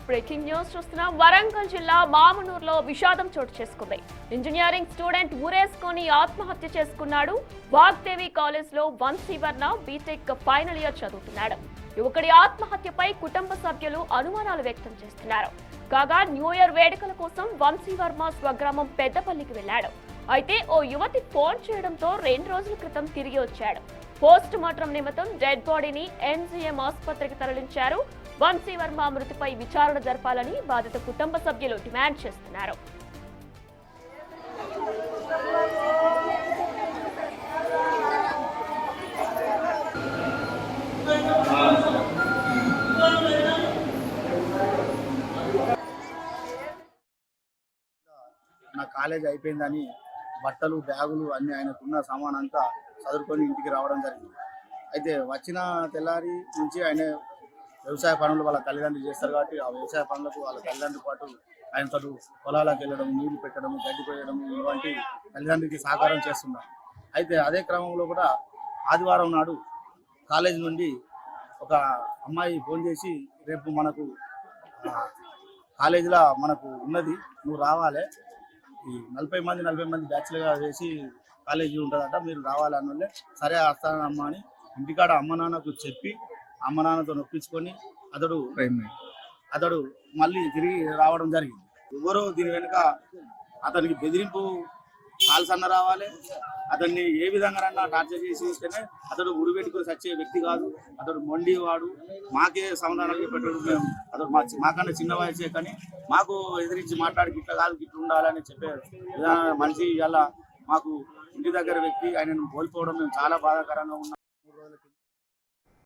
Breaking news చూస్తున్నాం. వరంగల్ జిల్లా మామునూరులో విషాదం చోటు చేసుకుంది. ఇంజనీరింగ్ స్టూడెంట్ ఊరేసుకొని ఆత్మహత్య చేసుకున్నాడు. వాగ్దేవి కాలేజ్ లో వంశీవర్ణ బీటెక్ ఫైనల్ ఇయర్ చదువుతున్నాడు. యువకుడి ఆత్మహత్యపై కుటుంబ సభ్యులు అనుమానాలు వ్యక్తం చేస్తున్నారు. కాగా న్యూ ఇయర్ వేడుకల కోసం వంశీవర్మ స్వగ్రామం పెద్దపల్లికి వెళ్లాడు. అయితే ఓ యువతి ఫోన్ చేయడంతో 2 రోజుల క్రితం తిరిగి వచ్చాడు. పోస్ట్ మార్టం నిమిత్తం డెడ్ బాడీని ఎన్జీఎం ఆసుపత్రికి తరలించారు. వంశీవర్మ మృతిపై విచారణ జరపాలని బాధిత కుటుంబ సభ్యులు డిమాండ్ చేస్తున్నారు. నా కాలేజ్ అయిపోయిందని బట్టలు బ్యాగులు అన్ని ఆయనకున్న సామాన్ అంతా చదువుకొని ఇంటికి రావడం జరిగింది. అయితే వచ్చిన తెల్లారి నుంచి ఆయన వ్యవసాయ పనులు వాళ్ళ తల్లిదండ్రులు చేస్తారు కాబట్టి ఆ వ్యవసాయ పనులకు వాళ్ళ తల్లిదండ్రుల పాటు ఆయనతో పొలాలకు వెళ్ళడం, నీళ్లు పెట్టడం, గడ్డి పోయడం ఇలాంటి తల్లిదండ్రులకి సహకారం చేస్తున్నారు. అయితే అదే క్రమంలో కూడా ఆదివారం నాడు కాలేజ్ నుండి ఒక అమ్మాయి ఫోన్ చేసి, రేపు మనకు కాలేజీలో మనకు ఉన్నది, నువ్వు రావాలి, ఈ 40 మంది బ్యాచ్లుగా వేసి కాలేజీ ఉంటుందట, మీరు రావాలన్నోళ్ళే సరే వస్తానమ్మా అని ఇంటికాడ అమ్మ నాన్నకు చెప్పి అమ్మ నాన్నతో నొప్పించుకొని అతడు మళ్ళీ తిరిగి రావడం జరిగింది. ఎవరో దీని వెనుక అతనికి బెదిరింపు కాల్స్ అన్న రావాలి, అతన్ని ఏ విధంగా టార్చర్ చేసి ఇస్తేనే అతడు ఉరిపెట్టుకుని చచ్చే వ్యక్తి కాదు. అతడు మొండి వాడు, మాకే సమాధానాలు చెప్పేటప్పుడు మేము అతడు మాకన్నా చిన్న వయసే కానీ మాకు ఎదిరించి మాట్లాడి గిట్ల కాదు గిట్ల ఉండాలని చెప్పే మనిషి ఇలా మాకు ఇంటి దగ్గర వ్యక్తి ఆయనను కోల్పోవడం మేము చాలా బాధాకరంగా ఉన్నాం.